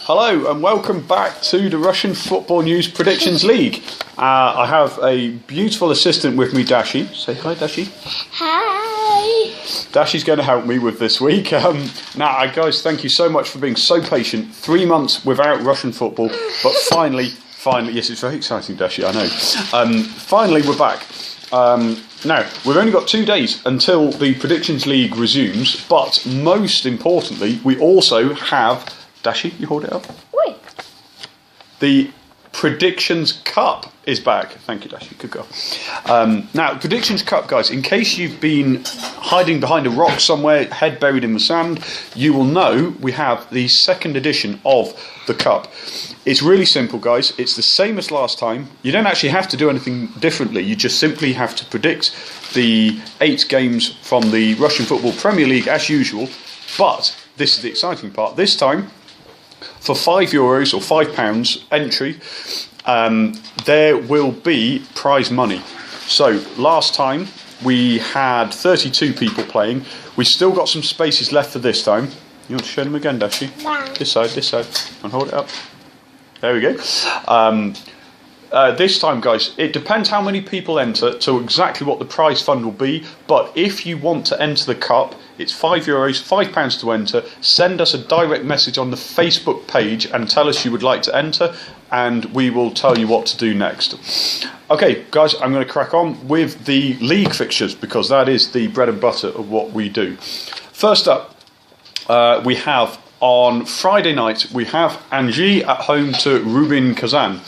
Hello and welcome back to the Russian Football News Predictions League. I have a beautiful assistant with me, Dashi. Say hi, Dashi. Hi. Dashi's going to help me with this week. Now, guys, thank you so much for being so patient. 3 months without Russian football, but finally, yes, it's very exciting, Dashi, I know. Finally, we're back. Now, we've only got 2 days until the Predictions League resumes, but most importantly, we also have... Dashi, you hold it up. Wait. The Predictions Cup is back. Thank you, Dashi. Good girl. Now, Predictions Cup, guys, in case you've been hiding behind a rock somewhere, head buried in the sand, you will know we have the second edition of the Cup. It's really simple, guys. It's the same as last time. You don't actually have to do anything differently. You just simply have to predict the 8 games from the Russian Football Premier League as usual. But this is the exciting part. This time, for €5 or £5 entry, there will be prize money. So last time we had 32 people playing. We've still got some spaces left for this time. You want to show them again, Dashi? Yeah. This side. And hold it up. There we go. This time, guys, it depends how many people enter to exactly what the prize fund will be. But if you want to enter the cup, it's €5, £5 to enter. Send us a direct message on the Facebook page and tell us you would like to enter, and we will tell you what to do next. Okay, guys, I'm going to crack on with the league fixtures because that is the bread and butter of what we do. First up, we have on Friday night, we have Anzhi at home to Rubin Kazan.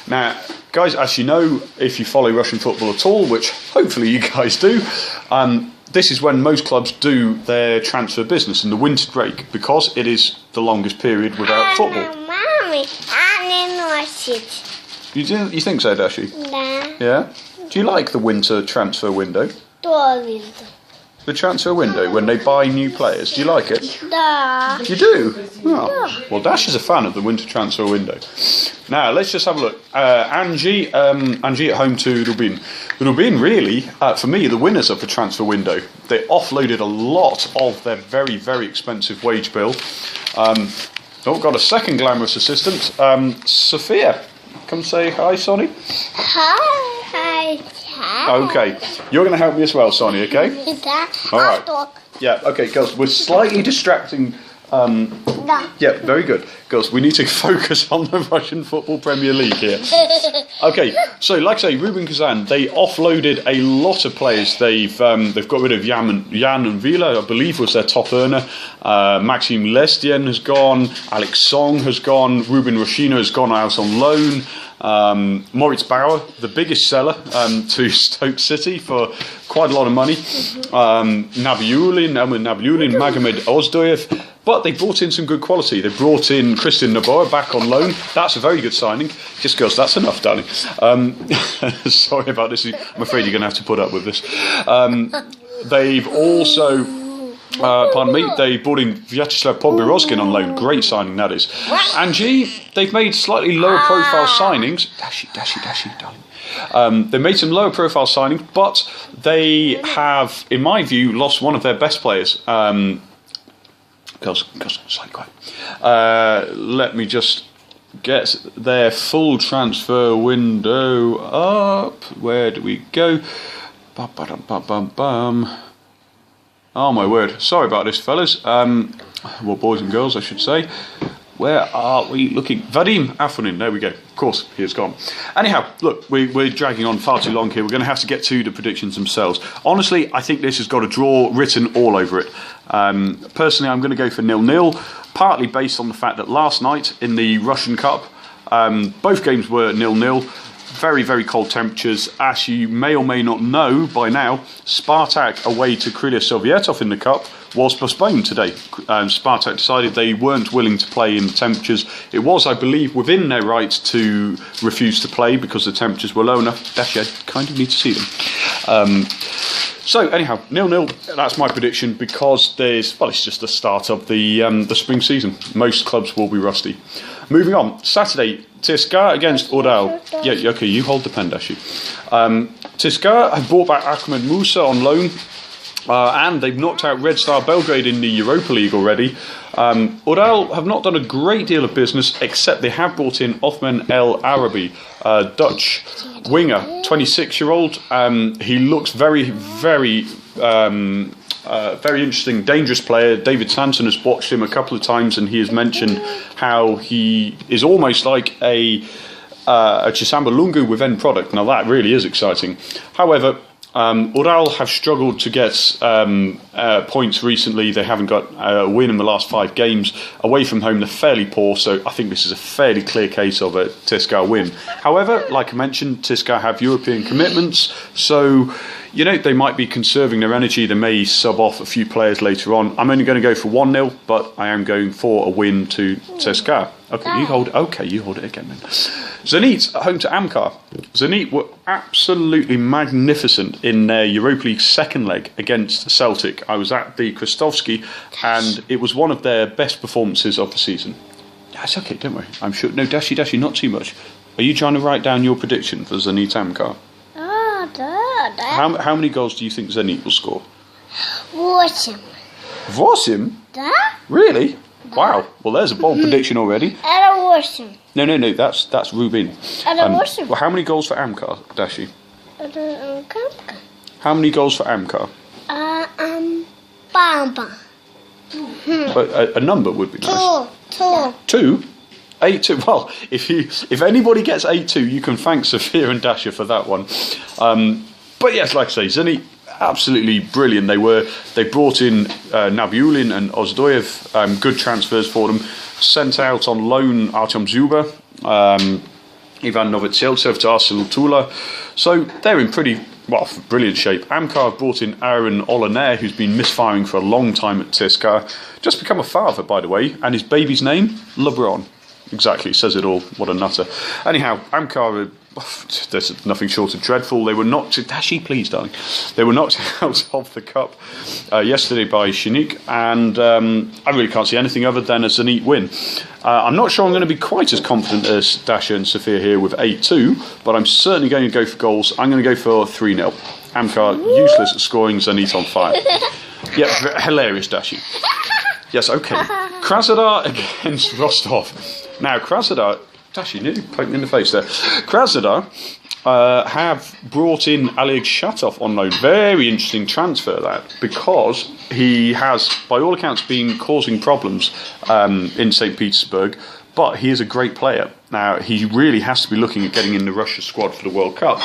Now, guys, as you know, if you follow Russian football at all, which hopefully you guys do, this is when most clubs do their transfer business in the winter break because it is the longest period without football. Mommy, I didn't You think so, Dashi? Yeah? Do you like the winter transfer window? The transfer window, when they buy new players, do you like it? Да. You do? Oh. Well, Dash is a fan of the winter transfer window. Now, let's just have a look. Anzhi at home to Rubin. Rubin, really, for me, the winners of the transfer window. They offloaded a lot of their very, very expensive wage bill. Got a second glamorous assistant, Sophia. Come say hi, Sonny. Hi. Okay, you're going to help me as well, Sonny, okay? All right. Yeah, okay, girls, we're slightly distracting. Yeah, very good. Girls, we need to focus on the Russian Football Premier League here. Okay, so like I say, Rubin Kazan, they offloaded a lot of players. They've got rid of Jan and Vila, I believe was their top earner. Maxim Lestien has gone. Alex Song has gone. Ruben Roshino has gone out on loan. Moritz Bauer, the biggest seller, to Stoke City for quite a lot of money. Nabiullin, Magomed Ozdoyev. But they brought in some good quality. They brought in Christian Noboa back on loan. That's a very good signing. Just girls, that's enough, darling. Sorry about this. I'm afraid you're going to have to put up with this. They've also... they brought in Vyacheslav Podborozhkin on loan. Great signing, that is. Anzhi, they've made slightly lower profile signings. Dashi, darling. They made some lower profile signings, but they have, in my view, lost one of their best players. Girls, slightly quiet. Let me just get their full transfer window up. Where do we go? Oh my word, sorry about this, fellas. Well, boys and girls, I should say. Where are we looking? Vadim Afonin, there we go. Of course, he has gone. Anyhow, look, we're dragging on far too long here. We're going to have to get to the predictions themselves. Honestly, I think this has got a draw written all over it. Personally, I'm going to go for 0-0, partly based on the fact that last night in the Russian Cup, both games were 0-0. Very, very cold temperatures. As you may or may not know by now, Spartak away to Krylia Sovietov in the Cup was postponed today. Spartak decided they weren't willing to play in the temperatures. It was, I believe, within their rights to refuse to play because the temperatures were low enough. Actually, I kind of need to see them. So anyhow, 0-0. That's my prediction because it's just the start of the spring season. Most clubs will be rusty. Moving on, Saturday, CSKA against Ural. Yeah, okay, you hold the pen, Dashi. CSKA have brought back Ahmed Musa on loan. And they've knocked out Red Star Belgrade in the Europa League already. Ural have not done a great deal of business, except they have brought in Othman El Arabi, Dutch winger, 26-year-old. He looks very, very interesting, dangerous player. David Sanson has watched him a couple of times, and he has mentioned how he is almost like a Chisamba Lungu with end product. Now that really is exciting. However, Ural have struggled to get points recently. They haven't got a win in the last 5 games. Away from home, they're fairly poor, so I think this is a fairly clear case of a Tiscar win. However, like I mentioned, Tiscar have European commitments, so they might be conserving their energy. They may sub off a few players later on. I'm only going to go for 1-0, but I am going for a win to Tiscar. Okay, you hold it again then. Zenit home to Amkar. Zenit were absolutely magnificent in their Europa League second leg against Celtic. I was at the Kristovski, and it was one of their best performances of the season. That's okay, don't worry. I'm sure. No, Dashi, not too much. Are you trying to write down your prediction for Zenit Amkar? How many goals do you think Zenit will score? 8. 8? Да? Really? Wow. Well, there's a bold prediction already. Это 8. No, that's Rubin. Это 8. Well, how many goals for Amkar, Dashi? Это как? How many goals for Amkar? Папа. But a number would be nice. 2. 2? 8-2. Well, if anybody gets 8-2, you can thank Sophia and Dasha for that one. But yes, like I say, Zenit absolutely brilliant. They brought in Nabiulin and Ozdoyev, good transfers for them. Sent out on loan Artyom Zuba, Ivan Novotseltsev to Arsenal Tula. So they're in brilliant shape. Amkar brought in Aaron Olaner, who's been misfiring for a long time at Tiscar. Just become a father, by the way, and his baby's name, LeBron. Exactly, says it all. What a nutter. Anyhow, Amkar, there's nothing short of dreadful. They were knocked... Dashi, please, darling. They were knocked out of the cup yesterday by Shenik, and I really can't see anything other than a Zenit win. I'm not sure I'm going to be quite as confident as Dasha and Sophia here with 8-2, but I'm certainly going to go for goals. I'm going to go for 3-0. Amkar, useless at scoring, Zenit on fire. Yeah, hilarious, Dashi. Yes, okay. Krasnodar against Rostov. Now, Krasnodar... Dashi, nearly poked me in the face there. Krasnodar have brought in Oleg Shatov on loan. Very interesting transfer, that, because he has, by all accounts, been causing problems in St. Petersburg, but he is a great player. Now, he really has to be looking at getting in the Russia squad for the World Cup.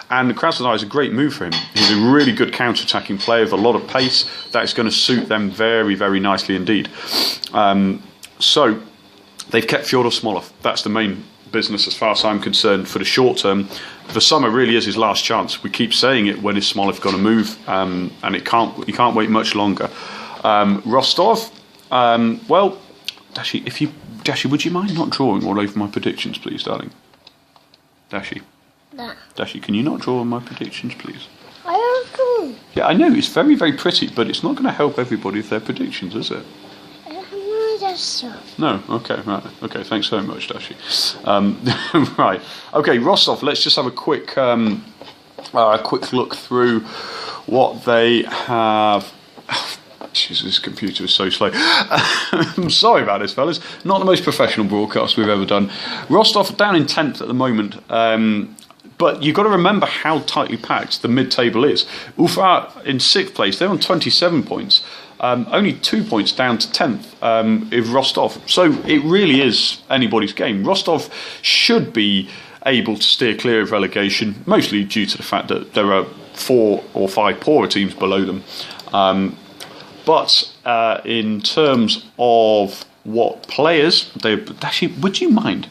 And Krasnodar is a great move for him. He's a really good counter-attacking player with a lot of pace. That is going to suit them very, very nicely indeed. So they've kept Fyodor Smolov. That's the main business as far as I'm concerned for the short term. The summer really is his last chance. We keep saying it, when is Smolov going to move? And he can't wait much longer. Rostov, well, Dashi, would you mind not drawing all over my predictions, please, darling? Dashi. Да. Dashi, can you not draw on my predictions, please? I don't know. Yeah, I know, it's very, very pretty, but it's not going to help everybody with their predictions, is it? I don't know that's so. No? Okay, right. Okay, thanks very much, Dashi. Right. Okay, Rostov, let's just have a quick look through what they have... Jesus, this computer is so slow. I'm sorry about this, fellas. Not the most professional broadcast we've ever done. Rostov down in 10th at the moment. But you've got to remember how tightly packed the mid-table is. Ufa in 6th place, they're on 27 points. Only 2 points down to 10th with Rostov. So it really is anybody's game. Rostov should be able to steer clear of relegation, mostly due to the fact that there are 4 or 5 poorer teams below them. But in terms of what players, actually, would you mind?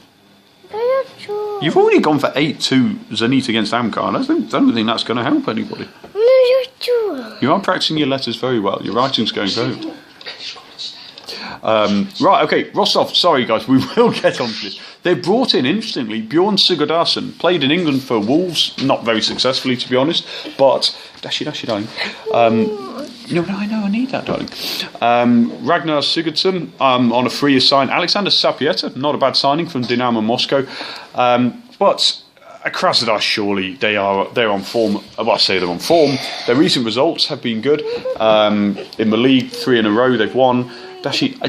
You've already gone for 8-2 Zenit against Amkar. I don't think that's going to help anybody. You are practicing your letters very well. Your writing's going very well. Right, okay, Rostov, sorry guys, we will get on to this. They brought in, interestingly, Bjorn Sigurdarsson, played in England for Wolves, not very successfully to be honest, but... Dashi, darling. No, I know, I need that, darling. Ragnar Sigurdsson on a free sign. Alexander Sapieta, not a bad signing from Dynamo Moscow. But Krasnodar, surely they're on form. Well, I say they're on form. Their recent results have been good. In the league, 3 in a row they've won. Dashi.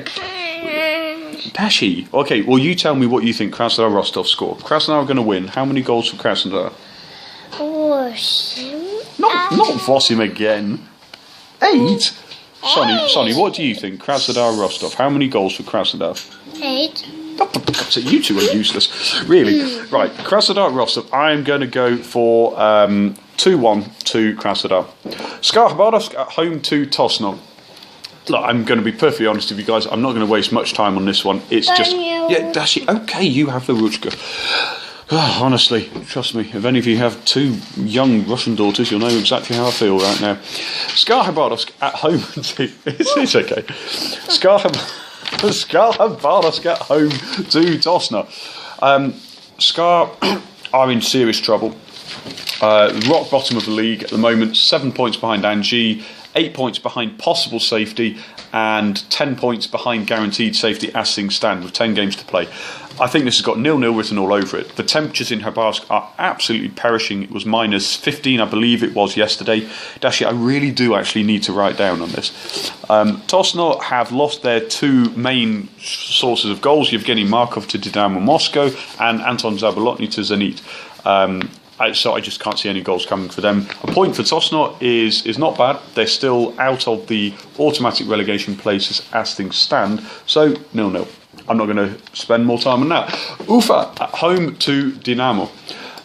Okay, well you tell me what you think Krasnodar Rostov score. Krasnodar are going to win. How many goals for Krasnodar? Not Vosim again. 8. Sonny, what do you think? Krasnodar Rostov. How many goals for Krasnodar? 8. You two are useless. Really. Right, Krasnodar Rostov. I am going to go for 2-1 to Krasnodar. SKA Khabarovsk at home to Tosno. Look, I'm going to be perfectly honest with you guys. I'm not going to waste much time on this one. It's just... Yeah, Dashi. Okay, you have the Ruchka. Honestly, trust me, if any of you have 2 young Russian daughters, you'll know exactly how I feel right now. SKA Khabarovsk at home to... It's okay. SKA Khabarovsk at home to Tosno. SKA are in serious trouble. Rock bottom of the league at the moment, 7 points behind Angie, 8 points behind possible safety, and 10 points behind guaranteed safety as things stand with 10 games to play. I think this has got 0-0 written all over it. The temperatures in Khabarovsk are absolutely perishing. It was minus 15, I believe it was yesterday. Dashi, I really do actually need to write down on this. Tosno have lost their 2 main sources of goals, Yevgeny Markov to Dynamo Moscow and Anton Zabolotny to Zenit. So I just can't see any goals coming for them. A point for Tosno is not bad. They're still out of the automatic relegation places as things stand. So 0-0. I'm not going to spend more time on that. Ufa at home to Dynamo.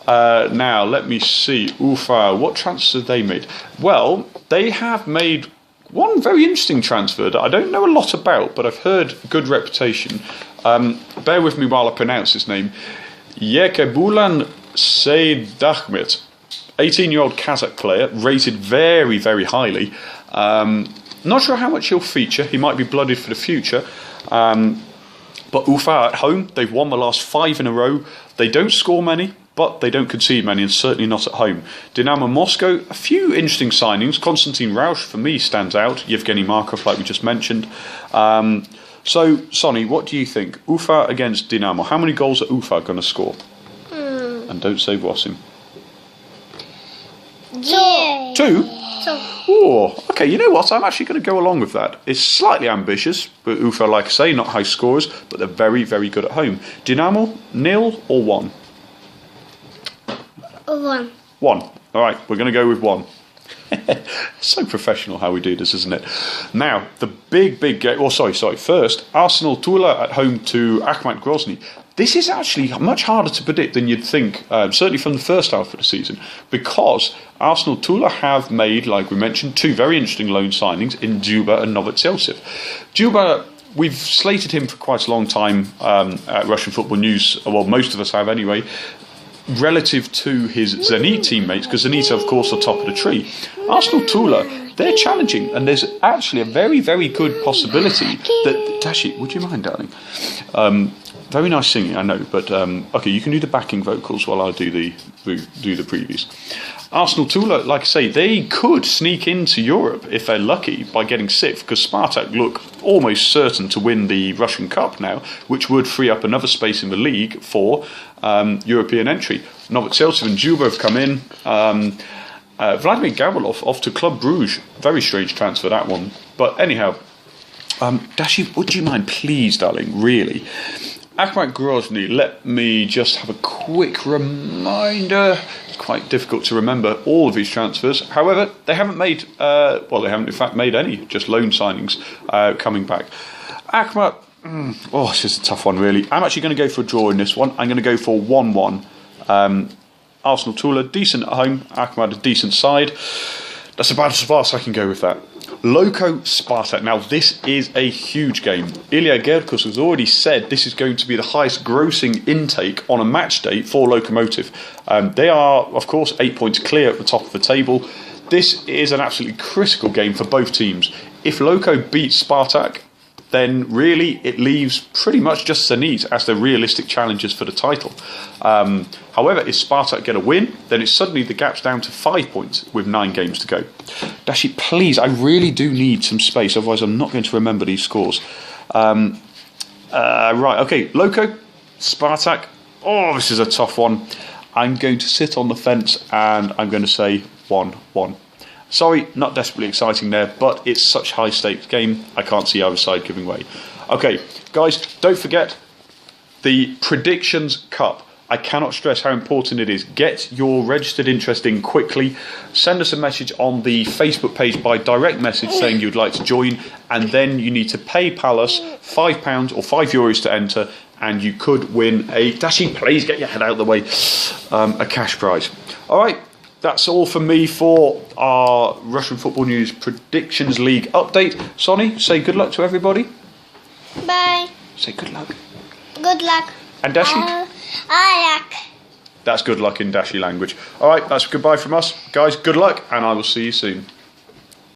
Now, let me see. Ufa, what transfers have they made? Well, they have made one very interesting transfer that I don't know a lot about, but I've heard good reputation. Bear with me while I pronounce his name. Yekebulan Seydahmet, 18-year-old Kazakh player, rated very, very highly. Not sure how much he'll feature. He might be blooded for the future. But Ufa at home, they've won the last 5 in a row. They don't score many, but they don't concede many, and certainly not at home. Dynamo Moscow, a few interesting signings. Konstantin Rausch, for me, stands out. Yevgeny Markov, like we just mentioned. So, Sonny, what do you think? Ufa against Dynamo. How many goals are Ufa going to score? And don't say Vosim. 2? Oh, okay, you know what? I'm actually going to go along with that. It's slightly ambitious, but Ufa, like I say, not high scorers, but they're very, very good at home. Dynamo, 0 or 1? 1. 1. All right, we're going to go with 1. So professional how we do this, isn't it? Now, the big game... Oh, sorry. First, Arsenal Tula at home to Akhmat Grozny. This is actually much harder to predict than you'd think, certainly from the first half of the season, because Arsenal Tula have made, like we mentioned, 2 very interesting loan signings in Dzyuba and Novoseltsev. Dzyuba, we've slated him for quite a long time at Russian Football News, well, most of us have anyway, relative to his Zenit teammates, because Zenit, of course, are top of the tree. Arsenal Tula, they're challenging, and there's actually a very, very good possibility that... Dashi, would you mind, darling? Very nice singing, I know, but okay, you can do the backing vocals while I do the previews. Arsenal Tula, like I say, they could sneak into Europe if they're lucky by getting 6th, because Spartak look almost certain to win the Russian Cup now, which would free up another space in the league for European entry. Novoseltsev and Dzyuba have come in. Vladimir Gavrilov off to Club Brugge. Very strange transfer, that one. But anyhow, Dashi, would you mind, please, darling, really? Akhmat Grozny, let me just have a quick reminder. It's quite difficult to remember all of these transfers. However, they haven't made, they haven't in fact made any, just loan signings coming back. Akhmat, this is a tough one really. I'm actually going to go for a draw in this one. I'm going to go for 1-1. Arsenal Tula, decent at home. Akhmat, a decent side. That's about as far as I can go with that. Loko Spartak. Now, this is a huge game. Ilya Gerkus has already said this is going to be the highest grossing intake on a match day for Lokomotiv. They are, of course, 8 points clear at the top of the table. This is an absolutely critical game for both teams. If Loko beats Spartak, then really it leaves pretty much just Zenit as the realistic challengers for the title. However, if Spartak get a win, then it's suddenly the gap's down to 5 points with 9 games to go. Dashi, please, I really do need some space, otherwise I'm not going to remember these scores. Right, okay, Loko, Spartak. Oh, this is a tough one. I'm going to sit on the fence and I'm going to say 1-1. Sorry, not desperately exciting there, but it's such high stakes game, I can't see either side giving way. Okay, guys, don't forget the Predictions Cup. I cannot stress how important it is. Get your registered interest in quickly. Send us a message on the Facebook page by direct message saying you'd like to join, and then you need to PayPal us £5 or €5 to enter, and you could win a Dashi, please get your head out of the way, a cash prize. All right, that's all from me for our Russian Football News Predictions League update. Sonny, say good luck to everybody. Bye. Say good luck. Good luck. And Dashi? I like. That's good luck in Dashi language. All right, that's goodbye from us. Guys, good luck, and I will see you soon.